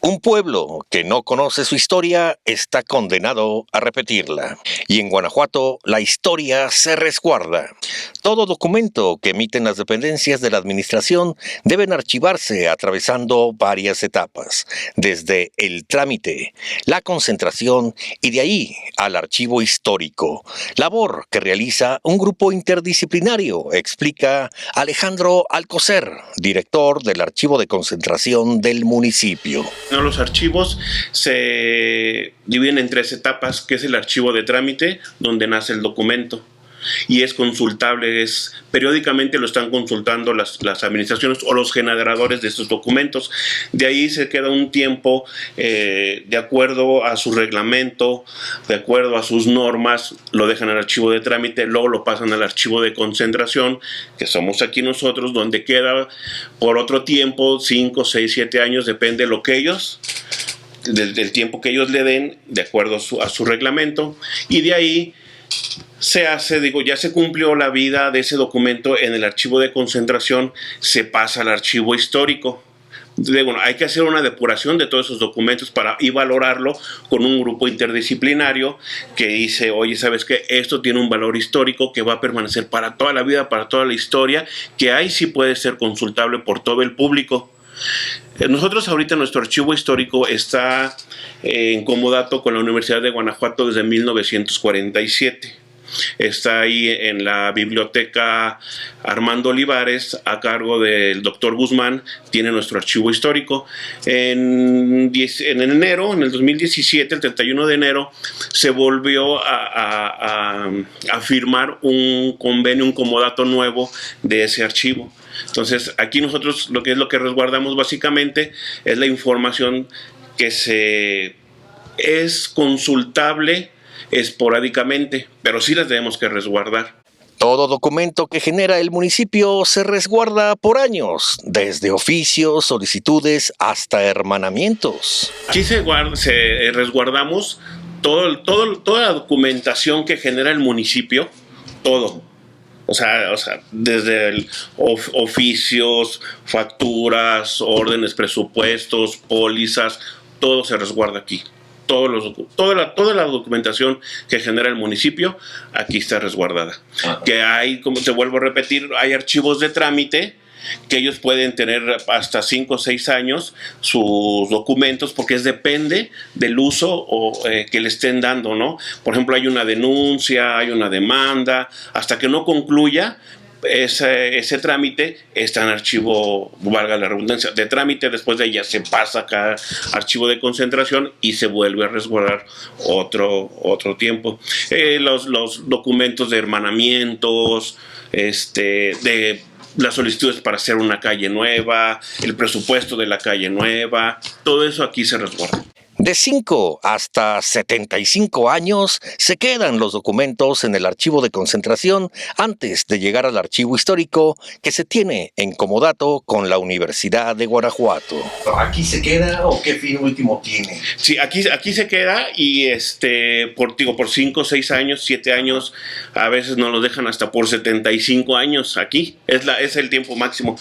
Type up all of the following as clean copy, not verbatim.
Un pueblo que no conoce su historia está condenado a repetirla. Y en Guanajuato la historia se resguarda. Todo documento que emiten las dependencias de la administración deben archivarse atravesando varias etapas, desde el trámite, la concentración y de ahí al archivo histórico. Labor que realiza un grupo interdisciplinario, explica Alejandro Alcocer, director del Archivo de Concentración del municipio. Los archivos se dividen en tres etapas, que es el archivo de trámite, donde nace el documento y es consultable, periódicamente lo están consultando las administraciones o los generadores de estos documentos. De ahí se queda un tiempo de acuerdo a su reglamento, de acuerdo a sus normas, lo dejan en el archivo de trámite, luego lo pasan al archivo de concentración, que somos aquí nosotros, donde queda por otro tiempo, 5, 6, 7 años, depende de lo que ellos, del tiempo que ellos le den, de acuerdo a su reglamento, y de ahí se hace, ya se cumplió la vida de ese documento en el archivo de concentración, se pasa al archivo histórico. Bueno, hay que hacer una depuración de todos esos documentos y valorarlo con un grupo interdisciplinario que dice, oye, ¿sabes qué? Esto tiene un valor histórico que va a permanecer para toda la vida, para toda la historia, que ahí sí puede ser consultable por todo el público. Nosotros ahorita nuestro archivo histórico está en comodato con la Universidad de Guanajuato desde 1947. Está ahí en la biblioteca Armando Olivares, a cargo del doctor Guzmán, tiene nuestro archivo histórico. En enero, en el 2017, el 31 de enero, se volvió a firmar un convenio, un comodato nuevo de ese archivo. Entonces, aquí nosotros lo que resguardamos básicamente es la información que es consultable esporádicamente, pero sí las tenemos que resguardar. Todo documento que genera el municipio se resguarda por años, desde oficios, solicitudes hasta hermanamientos. Aquí resguardamos toda la documentación que genera el municipio, todo. O sea, desde oficios, facturas, órdenes, presupuestos, pólizas, todo se resguarda aquí. Toda la documentación que genera el municipio aquí está resguardada. Que hay, como te vuelvo a repetir, hay archivos de trámite que ellos pueden tener hasta 5 o 6 años sus documentos, porque depende del uso que le estén dando, ¿no? Por ejemplo, hay una denuncia, hay una demanda, hasta que no concluya ese trámite está en archivo, valga la redundancia, de trámite. Después de ella se pasa acá archivo de concentración y se vuelve a resguardar otro tiempo. Los documentos de hermanamientos, de las solicitudes para hacer una calle nueva, el presupuesto de la calle nueva, todo eso aquí se resguarda. De 5 hasta 75 años se quedan los documentos en el archivo de concentración antes de llegar al archivo histórico que se tiene en comodato con la Universidad de Guanajuato. ¿Aquí se queda o qué fin último tiene? Sí, aquí se queda y por 5, 6 años, 7 años, a veces nos lo dejan hasta por 75 años aquí. Es el tiempo máximo.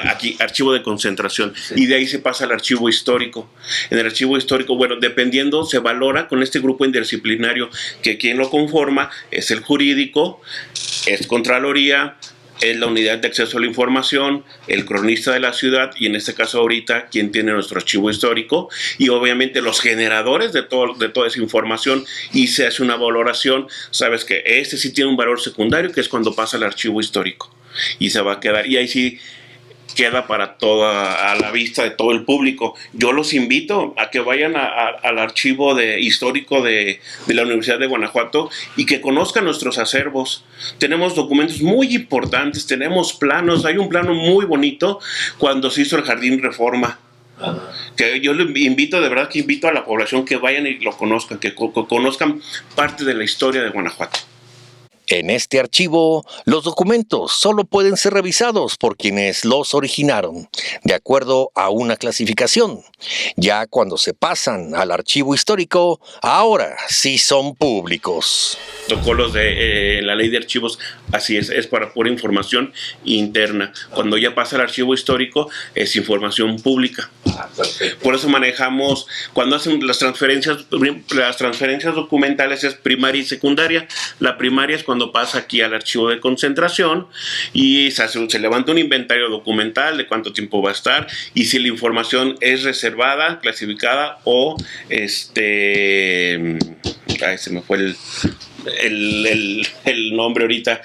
Aquí, archivo de concentración. Sí. Y de ahí se pasa al archivo histórico. En el archivo histórico, bueno, dependiendo, se valora con este grupo interdisciplinario que quien lo conforma es el jurídico, es Contraloría, es la unidad de acceso a la información, el cronista de la ciudad y en este caso ahorita quien tiene nuestro archivo histórico y obviamente los generadores de toda esa información y se hace una valoración. Sabes que sí tiene un valor secundario, que es cuando pasa al archivo histórico y se va a quedar, y ahí sí queda para a la vista de todo el público. Yo los invito a que vayan al archivo histórico de la Universidad de Guanajuato y que conozcan nuestros acervos. Tenemos documentos muy importantes, tenemos planos, hay un plano muy bonito cuando se hizo el Jardín Reforma. Que yo invito a la población que vayan y lo conozcan, que conozcan parte de la historia de Guanajuato. En este archivo, los documentos solo pueden ser revisados por quienes los originaron, de acuerdo a una clasificación. Ya cuando se pasan al archivo histórico, ahora sí son públicos. protocolos de la ley de archivos, así es para pura información interna. Cuando ya pasa al archivo histórico, es información pública. Por eso manejamos, cuando hacen las transferencias documentales es primaria y secundaria. La primaria es cuando pasa aquí al archivo de concentración y se levanta un inventario documental de cuánto tiempo va a estar y si la información es reservada, clasificada o se me fue el nombre ahorita,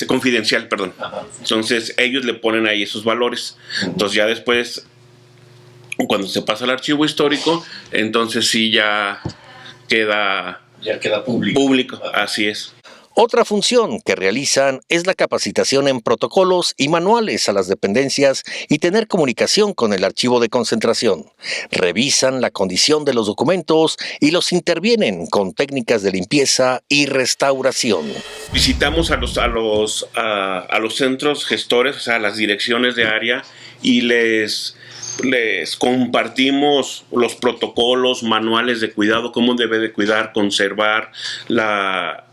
confidencial, perdón. Entonces ellos le ponen ahí esos valores. Entonces ya después, cuando se pasa al archivo histórico, entonces sí ya queda público. Así es. Otra función que realizan es la capacitación en protocolos y manuales a las dependencias y tener comunicación con el archivo de concentración. Revisan la condición de los documentos y los intervienen con técnicas de limpieza y restauración. Visitamos a los centros gestores, o sea, a las direcciones de área y les compartimos los protocolos, manuales de cuidado, cómo debe de cuidar, conservar la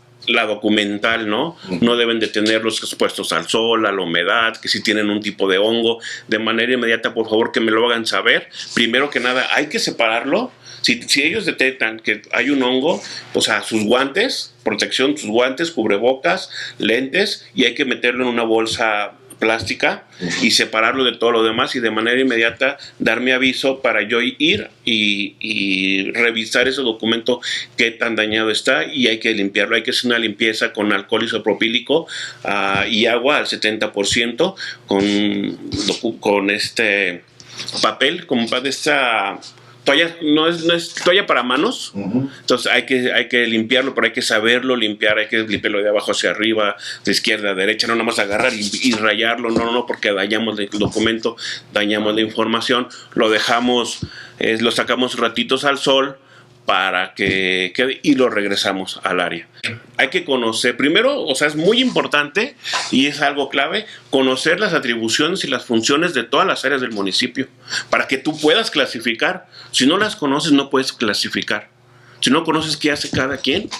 documental, ¿no? No deben de tenerlos expuestos al sol, a la humedad, que si tienen un tipo de hongo, de manera inmediata, por favor, que me lo hagan saber. Primero que nada, hay que separarlo. Si ellos detectan que hay un hongo, pues a sus guantes, protección, sus guantes, cubrebocas, lentes, y hay que meterlo en una bolsa plástica y separarlo de todo lo demás y de manera inmediata darme aviso para yo ir y revisar ese documento qué tan dañado está y hay que limpiarlo, hay que hacer una limpieza con alcohol isopropílico y agua al 70% con este papel, con esta toalla, no es toalla para manos. Entonces hay que limpiarlo, pero hay que saberlo limpiar, hay que limpiarlo de abajo hacia arriba, de izquierda a derecha, no nada más agarrar y rayarlo, no, porque dañamos el documento, dañamos la información, lo dejamos, lo sacamos ratitos al sol para que quede y lo regresamos al área. Hay que conocer, primero, o sea, es muy importante y es algo clave, conocer las atribuciones y las funciones de todas las áreas del municipio para que tú puedas clasificar. Si no las conoces, no puedes clasificar. Si no conoces qué hace cada quien,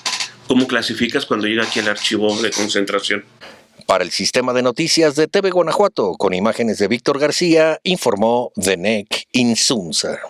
¿cómo clasificas cuando llega aquí el archivo de concentración? Para el sistema de noticias de TV Guanajuato, con imágenes de Víctor García, informó Denec Insunza.